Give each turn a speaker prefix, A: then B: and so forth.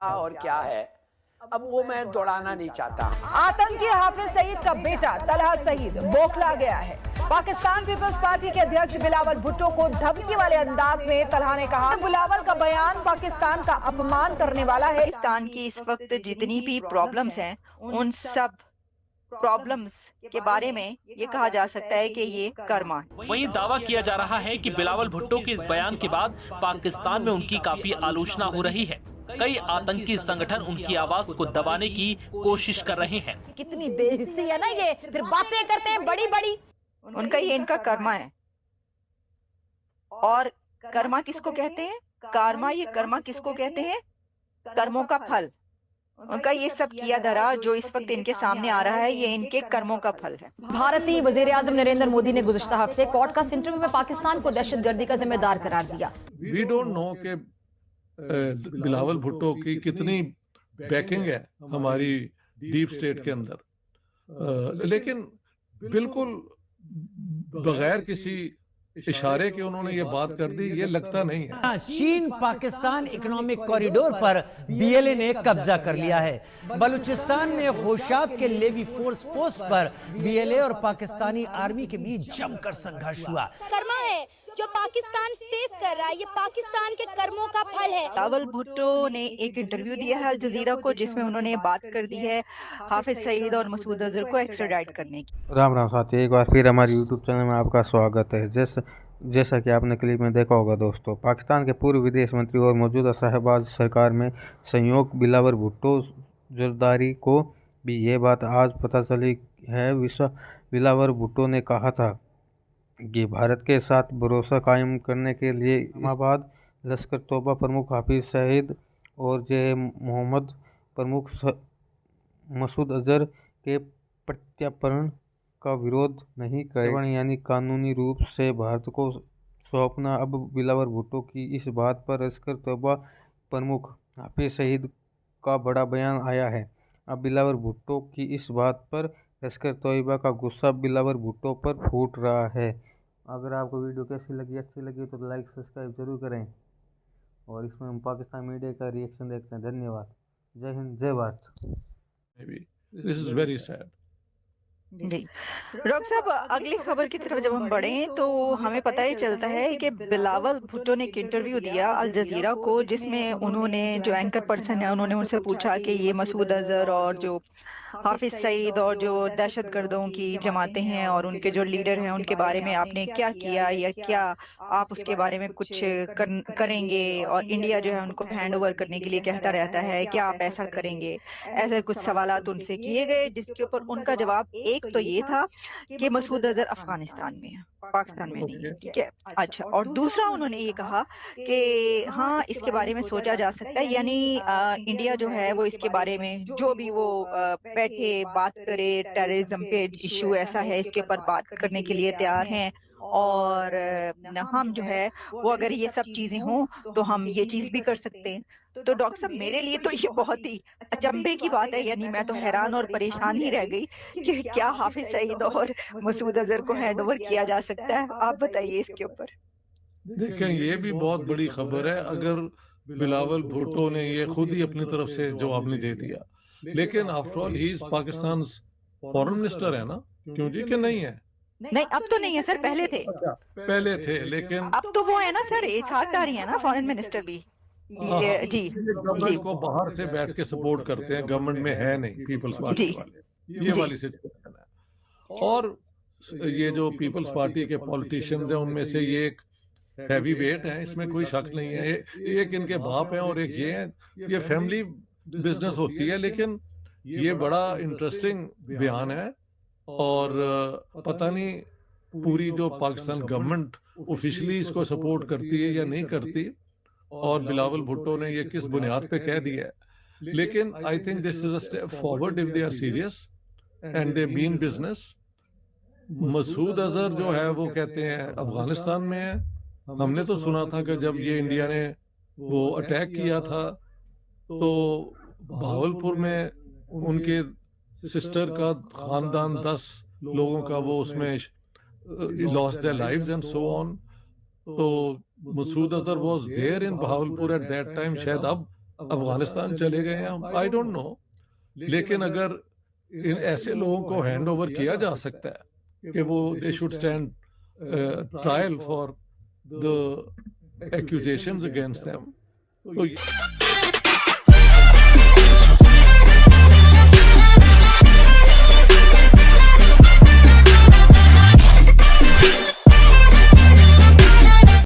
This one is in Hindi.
A: और क्या है, अब वो मैं दौड़ाना नहीं चाहता।
B: आतंकी हाफिज सईद का बेटा तलहा सईद बौखला गया है। पाकिस्तान पीपल्स पार्टी के अध्यक्ष बिलावल भुट्टो को धमकी वाले अंदाज में तलहा ने कहा, बिलावल का बयान पाकिस्तान का अपमान करने वाला है।
C: पाकिस्तान की इस वक्त जितनी भी प्रॉब्लम्स हैं, उन सब प्रॉब्लम्स के बारे में ये कहा जा सकता है कि ये कर्मा है।
D: वहीं दावा किया जा रहा है कि बिलावल भुट्टो के इस बयान के बाद पाकिस्तान में उनकी काफी आलोचना हो रही है। कई आतंकी संगठन उनकी आवाज को दबाने की कोशिश कर रहे हैं।
B: कितनी बेहिस्सी है ना ये, फिर बातें करते हैं बड़ी बड़ी।
C: उनका ये इनका कर्मा है। और कर्मा किसको कहते हैं? कर्मा, ये कर्मा किसको कहते हैं? कर्मों का फल। उनका ये सब किया धरा जो इस वक्त इनके सामने आ रहा है, ये इनके कर्मों का फल है।
B: भारतीय वजीर आजम नरेंद्र मोदी ने गुज़िश्ता हफ्ते पॉडकास्ट इंटरव्यू में पाकिस्तान को दहशतगर्दी का जिम्मेदार करार दिया।
E: वी डोंट नो कि बिलावल भुट्टो की कितनी बैकिंग है हमारी डीप स्टेट के अंदर, लेकिन बिल्कुल बगैर किसी इशारे के उन्होंने ये बात कर दी, ये लगता नहीं है।
F: चीन पाकिस्तान इकोनॉमिक कॉरिडोर पर बीएलए ने कब्जा कर लिया है। बलूचिस्तान में होशाब के लेवी फोर्स पोस्ट पर बीएलए और पाकिस्तानी आर्मी के बीच जमकर संघर्ष हुआ।
G: कर्मा है जो पाकिस्तान फेस कर रहा है, ये पाकिस्तान के कर्मों का फल है।
C: बिलावल भुट्टो ने एक इंटरव्यू दिया है अल जजीरा को, जिसमें उन्होंने बात कर दी है हाफिज सईद और मसूद अजहर को एक्स्ट्राडाइट करने की।
H: राम राम साथियों, एक बार फिर हमारे यूट्यूब चैनल में आपका स्वागत है। जैसा कि आपने क्लिप में देखा होगा दोस्तों, पाकिस्तान के पूर्व विदेश मंत्री और मौजूदा शहबाज सरकार में संयोग बिलावल भुट्टो जरदारी को भी ये बात आज पता चली है। बिलावल भुट्टो ने कहा था कि भारत के साथ भरोसा कायम करने के लिए इस्लामाबाद लश्कर तोबा प्रमुख हाफिज सईद और मोहम्मद प्रमुख मसूद अजहर के प्रत्यार्पण का विरोध नहीं करेगा, यानी कानूनी रूप से भारत को सौंपना। अब बिलावल भुट्टो की इस बात पर लश्कर तोबा प्रमुख हाफिज सईद का बड़ा बयान आया है। अब बिलावल भुट्टो की इस बात पर लश्कर तोयबा का गुस्सा बिलावल भुट्टो पर फूट रहा है। अगर आपको वीडियो कैसी लगी, अच्छी लगी तो लाइक सब्सक्राइब जरूर करें, और इसमें हम पाकिस्तान मीडिया का रिएक्शन देखते हैं। धन्यवाद। जय हिंद, जय Bharat.
E: This is very sad.
C: जी डॉक्टर साहब, अगली खबर की तरफ जब हम बढ़े तो हमें पता ही चलता है कि बिलावल भुट्टो ने एक इंटरव्यू दिया अल जजीरा को, जिसमें उन्होंने, जो एंकर पर्सन है, उन्होंने उनसे पूछा कि ये मसूद अजहर और जो हाफिज सईद और जो दहशतगर्दों की जमातें हैं और उनके जो लीडर हैं, उनके बारे में आपने क्या किया या क्या आप उसके बारे में कुछ करेंगे, और इंडिया जो है उनको हैंड ओवर करने के लिए कहता रहता है, क्या आप ऐसा करेंगे? ऐसे कुछ सवालात उनसे किए गए, जिसके ऊपर उनका जवाब एक तो ये था कि मसूद अजहर अफगानिस्तान में है, पाकिस्तान में नहीं है। ठीक है, अच्छा। और दूसरा उन्होंने ये कहा कि हाँ, इसके बारे में सोचा जा सकता है, यानी इंडिया जो है वो इसके बारे में जो भी वो बैठे बात करे, टेररिज्म पे इशू ऐसा है, इसके ऊपर बात करने के लिए तैयार हैं, और हम जो है वो अगर ये सब चीजें हों तो हम ये चीज भी कर सकते हैं। तो डॉक्टर साहब, मेरे लिए तो ये बहुत ही अचंभे की बात है, यानी मैं तो हैरान और परेशान ही रह गई कि क्या हाफिज सईद और मसूद अजहर को हैंड ओवर किया जा सकता है? आप बताइए इसके ऊपर।
E: देखें, ये भी बहुत बड़ी खबर है अगर बिलावल भुट्टो ने ये खुद ही अपनी तरफ से जवाब नहीं दे दिया, लेकिन after all he is Pakistan foreign minister है ना, क्यों जी? कि नहीं है?
C: नहीं, अब तो नहीं है सर, पहले थे।
E: पहले थे, लेकिन
C: अब तो वो है ना सर, इसहाक डारी है ना फॉरेन मिनिस्टर भी। जी जी,
E: को बाहर से बैठ के सपोर्ट करते हैं, गवर्नमेंट में है नहीं पीपल्स पार्टी वाले, ये वाली सिचुएशन है। और ये जो पीपल्स पार्टी के पॉलिटिशियंस हैं, उनमें से ये एक हैवी वेट है, इसमें कोई शक नहीं है। एक इनके बाप हैं और एक ये हैं, ये फैमिली बिजनेस होती है। लेकिन ये बड़ा इंटरेस्टिंग बयान है, और पता नहीं पूरी जो पाकिस्तान गवर्नमेंट ऑफिशियली इसको सपोर्ट करती है या नहीं करती, और बिलावल भुट्टो ने ये किस बुनियाद पे कह दिया है। लेकिन I think this is a step forward if they are serious and they mean business. Masood Azhar जो है वो कहते हैं अफगानिस्तान में है। हमने तो सुना था कि जब ये इंडिया ने वो अटैक किया था तो भावलपुर में उनके सिस्टर का खानदान 10 लोगों का वो उसमें lost their lives and so on. तो Masood Azhar was there in Bahawalpur at that time. शायद अब अफगानिस्तान चले गए हैं, आई डोंट नो, लेकिन अगर इन ऐसे लोगों को हैंड ओवर किया जा सकता है कि वो they should stand trial for the accusations against them, तो